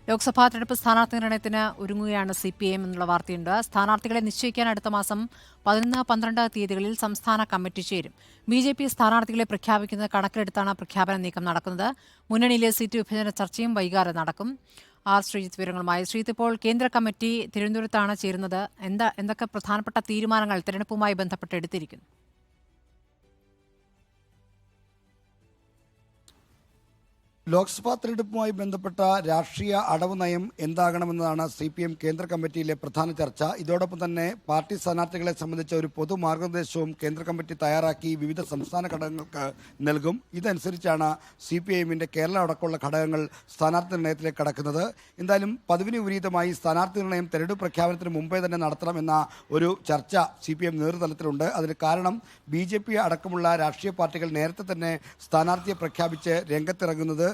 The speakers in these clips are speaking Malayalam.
ലോക്സഭാ തെരഞ്ഞെടുപ്പ് സ്ഥാനാർത്ഥി നിർണയത്തിന് ഒരുങ്ങുകയാണ് CPM എന്നുള്ള വാർത്തയുണ്ട്. സ്ഥാനാർത്ഥികളെ നിശ്ചയിക്കാൻ അടുത്ത മാസം 11, 12 തീയതികളിൽ സംസ്ഥാന കമ്മിറ്റി ചേരും. BJP സ്ഥാനാർത്ഥികളെ പ്രഖ്യാപിക്കുന്നത് കണക്കിലെടുത്താണ് പ്രഖ്യാപന നീക്കം നടക്കുന്നത്. മുന്നണിയിലെ സീറ്റ് വിഭജന ചർച്ചയും വൈകാതെ നടക്കും. ശ്രീജിത്ത് വിവരങ്ങളുമായി. ശ്രീജിത്ത്, ഇപ്പോൾ കേന്ദ്ര കമ്മിറ്റി തിരുവനന്തപുരത്താണ് ചേരുന്നത്. എന്തൊക്കെ പ്രധാനപ്പെട്ട തീരുമാനങ്ങൾ തെരഞ്ഞെടുപ്പുമായി ബന്ധപ്പെട്ട് എടുത്തിരിക്കുന്നു? ലോക്സഭാ തെരഞ്ഞെടുപ്പുമായി ബന്ധപ്പെട്ട രാഷ്ട്രീയ അടവ് നയം എന്താകണമെന്നതാണ് CPM കേന്ദ്ര കമ്മിറ്റിയിലെ പ്രധാന ചർച്ച. ഇതോടൊപ്പം തന്നെ പാർട്ടി സ്ഥാനാർത്ഥികളെ സംബന്ധിച്ച ഒരു പൊതു മാർഗനിർദ്ദേശവും കേന്ദ്ര കമ്മിറ്റി തയ്യാറാക്കി വിവിധ സംസ്ഥാന ഘടകങ്ങൾക്ക് നൽകും. ഇതനുസരിച്ചാണ് CPIMന്റെ കേരളം അടക്കമുള്ള ഘടകങ്ങൾ സ്ഥാനാർത്ഥി നിർണയത്തിലേക്ക് കടക്കുന്നത്. എന്തായാലും പതിവിന് വിപരീതമായി സ്ഥാനാർത്ഥി നിർണയം തെരഞ്ഞെടുപ്പ് പ്രഖ്യാപനത്തിന് മുമ്പേ തന്നെ നടത്തണമെന്ന ഒരു ചർച്ച CPM നേതൃതലത്തിലുണ്ട്. അതിന് കാരണം BJP അടക്കമുള്ള രാഷ്ട്രീയ പാർട്ടികൾ നേരത്തെ തന്നെ സ്ഥാനാർത്ഥിയെ പ്രഖ്യാപിച്ച് രംഗത്തിറങ്ങുന്നത്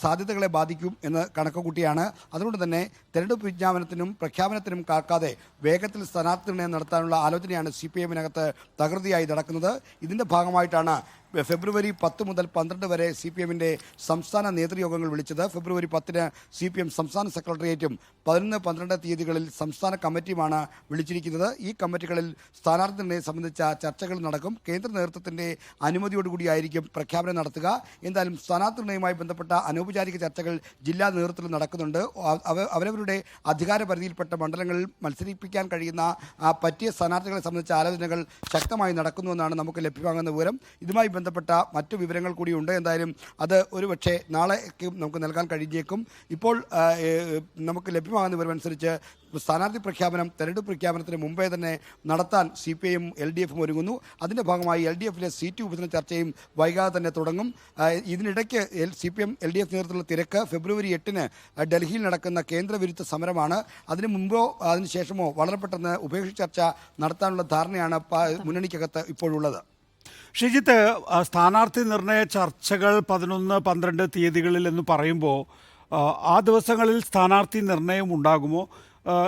സാധ്യതകളെ ബാധിക്കും എന്ന് കണക്കുകൂട്ടിയാണ്. അതുകൊണ്ട് തന്നെ തെരഞ്ഞെടുപ്പ് വിജ്ഞാപനത്തിനും പ്രഖ്യാപനത്തിനും കാക്കാതെ വേഗത്തിൽ സ്ഥാനാർത്ഥി നിർണയം നടത്താനുള്ള ആലോചനയാണ് CPMനകത്ത് തകൃതിയായി നടക്കുന്നത്. ഇതിൻ്റെ ഭാഗമായിട്ടാണ് ഫെബ്രുവരി 10 മുതൽ 12 വരെ CPMന്റെ സംസ്ഥാന നേതൃയോഗങ്ങൾ വിളിച്ചത്. ഫെബ്രുവരി 10-ന് CPM സംസ്ഥാന സെക്രട്ടേറിയറ്റും 11, 12 തീയതികളിൽ സംസ്ഥാന കമ്മിറ്റിയുമാണ് വിളിച്ചിരിക്കുന്നത്. ഈ കമ്മിറ്റികളിൽ സ്ഥാനാർത്ഥി നിർണയം സംബന്ധിച്ച ചർച്ചകൾ നടക്കും. കേന്ദ്ര നേതൃത്വത്തിൻ്റെ അനുമതിയോടുകൂടിയായിരിക്കും പ്രഖ്യാപനം നടത്തുക. എന്തായാലും സ്ഥാനാർത്ഥി നിർണയവുമായി ബന്ധപ്പെട്ട അനൗപചാരിക ചർച്ചകൾ ജില്ലാ നേതൃത്വത്തിൽ നടക്കുന്നുണ്ട്. അവരവരുടെ അധികാര പരിധിയിൽപ്പെട്ട മണ്ഡലങ്ങളിൽ മത്സരിപ്പിക്കാൻ കഴിയുന്ന പറ്റിയ സ്ഥാനാർത്ഥികളെ സംബന്ധിച്ച ആലോചനകൾ ശക്തമായി നടക്കുന്നുവെന്നാണ് നമുക്ക് ലഭ്യമാകുന്ന വിവരം. ഇതുമായി ബന്ധപ്പെട്ട മറ്റു വിവരങ്ങൾ കൂടിയുണ്ട്. എന്തായാലും അത് ഒരുപക്ഷെ നാളേക്ക് നമുക്ക് നൽകാൻ കഴിഞ്ഞേക്കും. ഇപ്പോൾ നമുക്ക് ലഭ്യമാകുന്ന വിവരമനുസരിച്ച് സ്ഥാനാർത്ഥി പ്രഖ്യാപനം തെരഞ്ഞെടുപ്പ് പ്രഖ്യാപനത്തിന് മുമ്പേ തന്നെ നടത്താൻ CPIയും LDFും ഒരുങ്ങുന്നു. അതിൻ്റെ ഭാഗമായി LDFിലെ സീറ്റ് വിഭജന ചർച്ചയും വൈകാതെ തന്നെ തുടങ്ങും. ഇതിനിടയ്ക്ക് CPM LDF നേതൃത്വത്തിലുള്ള തിരക്ക് ഫെബ്രുവരി 8-ന് ഡൽഹിയിൽ നടക്കുന്ന കേന്ദ്രവിരുദ്ധ സമരമാണ്. അതിനു മുമ്പോ അതിനുശേഷമോ വളരെ പെട്ടെന്ന് ഉഭയകക്ഷി ചർച്ച നടത്താനുള്ള ധാരണയാണ് മുന്നണിക്കകത്ത് ഇപ്പോഴുള്ളത്. ഷിജിത്ത്, സ്ഥാനാർത്ഥി നിർണയ ചർച്ചകൾ 11, 12 തീയതികളിൽ എന്ന് പറയുമ്പോൾ ആ ദിവസങ്ങളിൽ സ്ഥാനാർത്ഥി നിർണയം ഉണ്ടാകുമോ?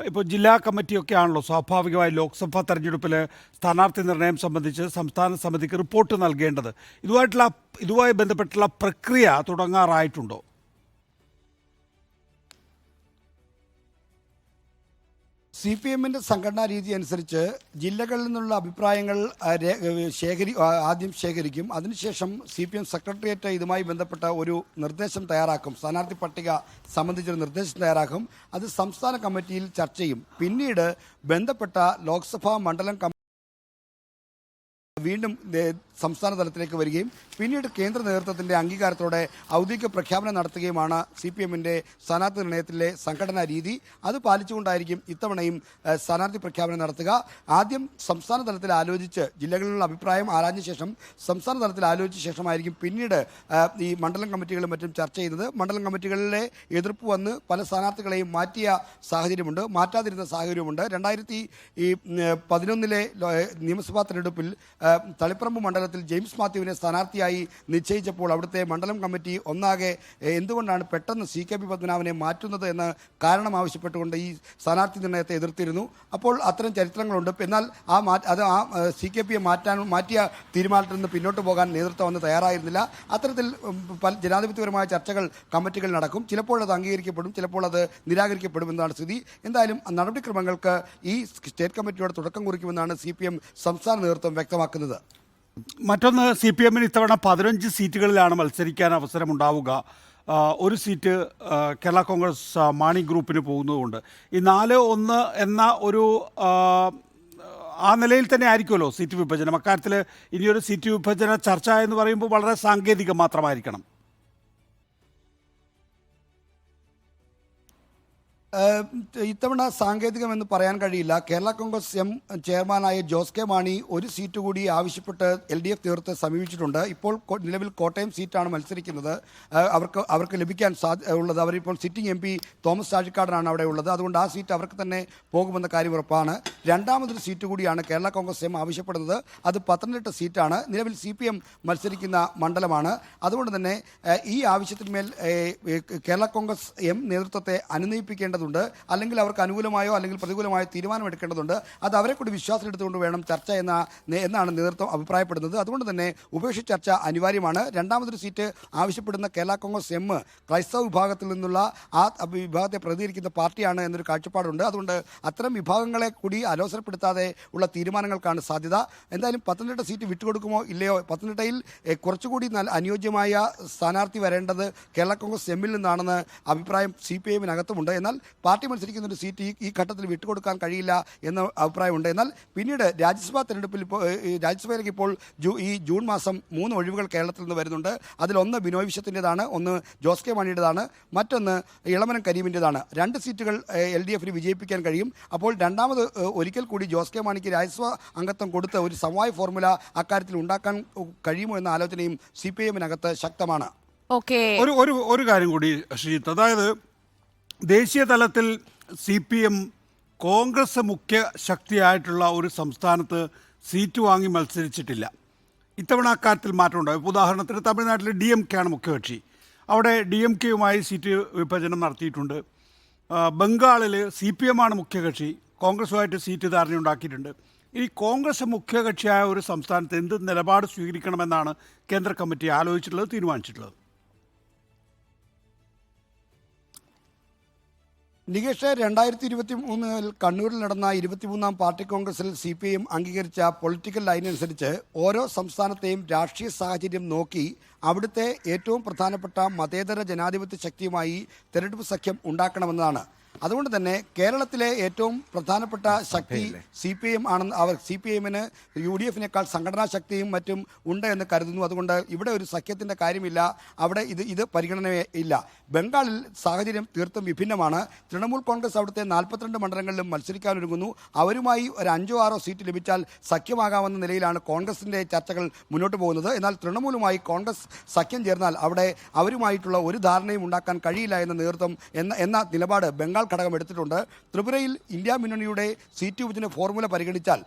ഇപ്പോൾ ജില്ലാ കമ്മിറ്റിയൊക്കെ ആണല്ലോ സ്വാഭാവികമായി ലോക്സഭാ തെരഞ്ഞെടുപ്പിൽ സ്ഥാനാർത്ഥി നിർണയം സംബന്ധിച്ച് സംസ്ഥാന സമിതിക്ക് റിപ്പോർട്ട് നൽകേണ്ടത്. ഇതുമായി ബന്ധപ്പെട്ടുള്ള പ്രക്രിയ തുടങ്ങാറായിട്ടുണ്ടോ? CPMന്റെ സംഘടനാ രീതി അനുസരിച്ച് ജില്ലകളിൽ നിന്നുള്ള അഭിപ്രായങ്ങൾ ആദ്യം ശേഖരിക്കും. അതിനുശേഷം CPM സെക്രട്ടേറിയറ്റ് ഇതുമായി ബന്ധപ്പെട്ട ഒരു നിർദ്ദേശം തയ്യാറാക്കും. സ്ഥാനാർത്ഥി പട്ടിക സംബന്ധിച്ചൊരു നിർദ്ദേശം തയ്യാറാക്കും. അത് സംസ്ഥാന കമ്മിറ്റിയിൽ ചർച്ച ചെയ്യും. പിന്നീട് ബന്ധപ്പെട്ട ലോക്സഭാ മണ്ഡലം വീണ്ടും സംസ്ഥാന തലത്തിലേക്ക് വരികയും പിന്നീട് കേന്ദ്ര നേതൃത്വത്തിൻ്റെ അംഗീകാരത്തോടെ ഔദ്യോഗിക പ്രഖ്യാപനം നടത്തുകയുമാണ് CPMന്റെ സ്ഥാനാർത്ഥി നിർണയത്തിലെ സംഘടനാ രീതി. അത് പാലിച്ചുകൊണ്ടായിരിക്കും ഇത്തവണയും സ്ഥാനാർത്ഥി പ്രഖ്യാപനം നടത്തുക. ആദ്യം സംസ്ഥാന തലത്തിൽ ആലോചിച്ച് ജില്ലകളിലുള്ള അഭിപ്രായം ആരാഞ്ഞ ശേഷം സംസ്ഥാന തലത്തിൽ ആലോചിച്ച ശേഷമായിരിക്കും പിന്നീട് ഈ മണ്ഡലം കമ്മിറ്റികളും മറ്റും ചർച്ച ചെയ്യുന്നത്. മണ്ഡലം കമ്മിറ്റികളിലെ എതിർപ്പ് വന്ന് പല സ്ഥാനാർത്ഥികളെയും മാറ്റിയ സാഹചര്യമുണ്ട്, മാറ്റാതിരുന്ന സാഹചര്യമുണ്ട്. 2011 നിയമസഭാ തെരഞ്ഞെടുപ്പിൽ തളിപ്പറമ്പ് മണ്ഡലത്തിൽ ജെയിംസ് മാത്യുവിനെ സ്ഥാനാർത്ഥിയായി നിശ്ചയിച്ചപ്പോൾ അവിടുത്തെ മണ്ഡലം കമ്മിറ്റി ഒന്നാകെ എന്തുകൊണ്ടാണ് പെട്ടെന്ന് CKP പത്മനാഭനെ മാറ്റുന്നത് എന്ന് കാരണം ആവശ്യപ്പെട്ടുകൊണ്ട് ഈ സ്ഥാനാർത്ഥി നിർണയത്തെ എതിർത്തിരുന്നു. അപ്പോൾ അത്തരം ചരിത്രങ്ങളുണ്ട്. എന്നാൽ CKPയെ മാറ്റിയ തീരുമാനത്തിൽ നിന്ന് പിന്നോട്ട് പോകാൻ നേതൃത്വം അന്ന് തയ്യാറായിരുന്നില്ല. അത്തരത്തിൽ ജനാധിപത്യപരമായ ചർച്ചകൾ കമ്മിറ്റികൾ നടക്കും. ചിലപ്പോൾ അത് അംഗീകരിക്കപ്പെടും, ചിലപ്പോൾ അത് നിരാകരിക്കപ്പെടും എന്നതാണ് സ്ഥിതി. എന്തായാലും നടപടിക്രമങ്ങൾക്ക് ഈ സ്റ്റേറ്റ് കമ്മിറ്റിയോട് തുടക്കം കുറിക്കുമെന്നാണ് CPM സംസ്ഥാന നേതൃത്വം വ്യക്തമാക്കുന്നത്. മറ്റൊന്ന്, CPMന് ഇത്തവണ 15 സീറ്റുകളിലാണ് മത്സരിക്കാൻ അവസരമുണ്ടാവുക. ഒരു സീറ്റ് കേരള കോൺഗ്രസ് മാണി ഗ്രൂപ്പിന് പോകുന്നതുകൊണ്ട് ഈ 4-1 എന്ന ഒരു ആ നിലയിൽ തന്നെ ആയിരിക്കുമല്ലോ സീറ്റ് വിഭജനം. അക്കാര്യത്തിൽ ഇനിയൊരു സീറ്റ് വിഭജന ചർച്ച എന്ന് പറയുമ്പോൾ വളരെ സാങ്കേതികം മാത്രമായിരിക്കണം. ഇത്തവണ സാങ്കേതികമെന്ന് പറയാൻ കഴിയില്ല. കേരള കോൺഗ്രസ് ചെയർമാനായ ജോസ് കെ മാണി ഒരു സീറ്റ് കൂടി ആവശ്യപ്പെട്ട് LDF നേതൃത്വത്തെ സമീപിച്ചിട്ടുണ്ട്. ഇപ്പോൾ നിലവിൽ കോട്ടയം സീറ്റാണ് മത്സരിക്കുന്നത്. അവർക്ക് ലഭിക്കാൻ ഉള്ളത്. അവരിപ്പോൾ സിറ്റിംഗ് MP തോമസ് ചാഴിക്കാടനാണ് അവിടെ ഉള്ളത്. അതുകൊണ്ട് ആ സീറ്റ് അവർക്ക് തന്നെ പോകുമെന്ന കാര്യം ഉറപ്പാണ്. രണ്ടാമതൊരു സീറ്റ് കൂടിയാണ് കേരള കോൺഗ്രസ് ആവശ്യപ്പെടുന്നത്. അത് പത്തനംതിട്ട സീറ്റാണ്. നിലവിൽ CPM മത്സരിക്കുന്ന മണ്ഡലമാണ്. അതുകൊണ്ട് തന്നെ ഈ ആവശ്യത്തിന്മേൽ കേരള കോൺഗ്രസ് നേതൃത്വത്തെ അനുനയിപ്പിക്കേണ്ടതുണ്ട്. വിലയിരുത്തേണ്ടതുണ്ട്, അല്ലെങ്കിൽ അവർക്ക് അനുകൂലമായോ അല്ലെങ്കിൽ പ്രതികൂലമായോ തീരുമാനമെടുക്കേണ്ടതുണ്ട്. അത് അവരെ കൂടി വിശ്വാസത്തിലെടുത്തുകൊണ്ട് വേണം ചർച്ച എന്നാണ് നേതൃത്വം അഭിപ്രായപ്പെടുന്നത്. അതുകൊണ്ട് തന്നെ ഉപേക്ഷിച്ച ചർച്ച അനിവാര്യമാണ്. രണ്ടാമതൊരു സീറ്റ് ആവശ്യപ്പെടുന്ന കേരള കോൺഗ്രസ് എം ക്രൈസ്തവ വിഭാഗത്തിൽ നിന്നുള്ള ആ വിഭാഗത്തെ പ്രതികരിക്കുന്ന പാർട്ടിയാണ് എന്നൊരു കാഴ്ചപ്പാടുണ്ട്. അതുകൊണ്ട് അത്തരം വിഭാഗങ്ങളെ കൂടി അലോസരപ്പെടുത്താതെ ഉള്ള തീരുമാനങ്ങൾക്കാണ് സാധ്യത. എന്തായാലും പത്തനംതിട്ട സീറ്റ് വിട്ടുകൊടുക്കുമോ ഇല്ലയോ? പത്തനംതിട്ടയിൽ കുറച്ചുകൂടി അനുയോജ്യമായ സ്ഥാനാർത്ഥി വരേണ്ടത് കേരള കോൺഗ്രസ് എമ്മിൽ നിന്നാണെന്ന് അഭിപ്രായം CPIM-നകത്തുമുണ്ട്. എന്നാൽ പാർട്ടി മത്സരിക്കുന്ന ഒരു സീറ്റ് ഈ ഘട്ടത്തിൽ വിട്ടുകൊടുക്കാൻ കഴിയില്ല എന്ന അഭിപ്രായമുണ്ട്. എന്നാൽ പിന്നീട് രാജ്യസഭാ തെരഞ്ഞെടുപ്പിൽ രാജ്യസഭയിലേക്ക് ഇപ്പോൾ ഈ ജൂൺ മാസം 3 ഒഴിവുകൾ കേരളത്തിൽ നിന്ന് വരുന്നുണ്ട്. അതിലൊന്ന് ബിനോയ് വിശ്വത്തിൻ്റെതാണ്, ഒന്ന് ജോസ് കെ മാണിയുടേതാണ്, മറ്റൊന്ന് ഇളമരം കരീമിൻ്റെതാണ്. 2 സീറ്റുകൾ LDF-ന് വിജയിപ്പിക്കാൻ കഴിയും. അപ്പോൾ രണ്ടാമത് ഒരിക്കൽ കൂടി ജോസ് കെ മാണിക്ക് രാജ്യസഭാ അംഗത്വം കൊടുത്ത് ഒരു സമവായ ഫോർമുല അക്കാര്യത്തിൽ ഉണ്ടാക്കാൻ കഴിയുമോ എന്ന ആലോചനയും CPIM-നകത്ത് ശക്തമാണ്. ഒരു കാര്യം കൂടി ശ്രീജിത്ത്, അതായത് ദേശീയ തലത്തിൽ CPM കോൺഗ്രസ് മുഖ്യ ശക്തിയായിട്ടുള്ള ഒരു സംസ്ഥാനത്ത് സീറ്റ് വാങ്ങി മത്സരിച്ചിട്ടില്ല. ഇത്തവണ അക്കാര്യത്തിൽ മാറ്റമുണ്ടാകും. ഉദാഹരണത്തിന് തമിഴ്നാട്ടിൽ DMK ആണ് മുഖ്യകക്ഷി. അവിടെ DMK-യുമായി സീറ്റ് വിഭജനം നടത്തിയിട്ടുണ്ട്. ബംഗാളിൽ CPM ആണ് മുഖ്യകക്ഷി, കോൺഗ്രസുമായിട്ട് സീറ്റ് ധാരണയുണ്ടാക്കിയിട്ടുണ്ട്. ഈ കോൺഗ്രസ് മുഖ്യകക്ഷിയായ ഒരു സംസ്ഥാനത്ത് എന്ത് നിലപാട് സ്വീകരിക്കണമെന്നാണ് കേന്ദ്ര കമ്മിറ്റി ആലോചിച്ചിട്ടുള്ളത്, തീരുമാനിച്ചിട്ടുള്ളത്? നികേഷ്, 2023 കണ്ണൂരിൽ നടന്ന 23-ാം പാർട്ടി കോൺഗ്രസിൽ CPIM അംഗീകരിച്ച പൊളിറ്റിക്കൽ ലൈൻ അനുസരിച്ച് ഓരോ സംസ്ഥാനത്തെയും രാഷ്ട്രീയ സാഹചര്യം നോക്കി അവിടുത്തെ ഏറ്റവും പ്രധാനപ്പെട്ട മതേതര ജനാധിപത്യ ശക്തിയുമായി തെരഞ്ഞെടുപ്പ് സഖ്യം ഉണ്ടാക്കണമെന്നതാണ്. അതുകൊണ്ട് തന്നെ കേരളത്തിലെ ഏറ്റവും പ്രധാനപ്പെട്ട ശക്തി CPIM ആണെന്ന് അവർ CPIM-ന് UDF-നേക്കാൾ സംഘടനാ ശക്തിയും മറ്റും ഉണ്ട് എന്ന് കരുതുന്നു. അതുകൊണ്ട് ഇവിടെ ഒരു സഖ്യത്തിൻ്റെ കാര്യമില്ല, അവിടെ ഇത് പരിഗണനയില്ല. ബംഗാളിൽ സാഹചര്യം തീർത്തും വിഭിന്നമാണ്. തൃണമൂൽ കോൺഗ്രസ് അവിടുത്തെ 42 മണ്ഡലങ്ങളിലും മത്സരിക്കാനൊരുങ്ങുന്നു. അവരുമായി ഒരു 5-6 സീറ്റ് ലഭിച്ചാൽ സഖ്യമാകാമെന്ന നിലയിലാണ് കോൺഗ്രസിൻ്റെ ചർച്ചകൾ മുന്നോട്ട് പോകുന്നത്. എന്നാൽ തൃണമൂലുമായി കോൺഗ്രസ് സഖ്യം ചേർന്നാൽ അവിടെ അവരുമായിട്ടുള്ള ഒരു ധാരണയും ഉണ്ടാക്കാൻ കഴിയില്ല എന്ന നേതൃത്വം എന്ന നിലപാട് ബംഗാൾ ഘടകം എടുത്തിട്ടുണ്ട്. ത്രിപുരയിൽ ഇന്ത്യ മുന്നണിയുടെ സീറ്റ് വിഭജന ഫോർമുല പരിഗണിച്ചാൽ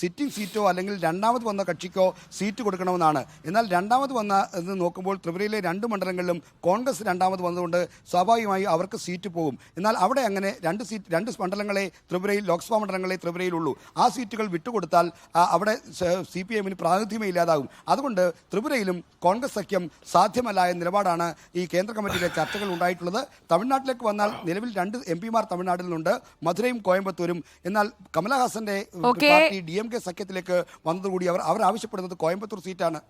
സിറ്റിംഗ് സീറ്റോ അല്ലെങ്കിൽ രണ്ടാമത് വന്ന കക്ഷിക്കോ സീറ്റ് കൊടുക്കണമെന്നാണ്. എന്നാൽ രണ്ടാമത് വന്ന എന്ന് നോക്കുമ്പോൾ ത്രിപുരയിലെ 2 മണ്ഡലങ്ങളിലും കോൺഗ്രസ് രണ്ടാമത് വന്നതുകൊണ്ട് സ്വാഭാവികമായി അവർക്ക് സീറ്റ് പോകും. എന്നാൽ അവിടെ അങ്ങനെ 2 മണ്ഡലങ്ങളെ ത്രിപുരയിൽ, ലോക്സഭാ മണ്ഡലങ്ങളെ ത്രിപുരയിലുള്ളൂ. ആ സീറ്റുകൾ വിട്ടുകൊടുത്താൽ അവിടെ CPIM-ന് പ്രാതിനിധ്യമേ ഇല്ലാതാകും. അതുകൊണ്ട് ത്രിപുരയിലും കോൺഗ്രസ് സഖ്യം സാധ്യമല്ല എന്ന നിലപാടാണ് ഈ കേന്ദ്ര കമ്മിറ്റിയിലെ ചർച്ചകൾ ഉണ്ടായിട്ടുള്ളത്. തമിഴ്നാട്ടിലേക്ക് വന്നാൽ നിലവിൽ 2 MP-മാർ തമിഴ്നാട്ടിൽ നിന്നുണ്ട്, മധുരയും കോയമ്പത്തൂരും. എന്നാൽ കമലഹാസന്റെ പാർട്ടി DMK സഖ്യത്തിലേക്ക് വന്നതോടുകൂടി അവർ ആവശ്യപ്പെടുന്നത് കോയമ്പത്തൂർ സീറ്റാണ്.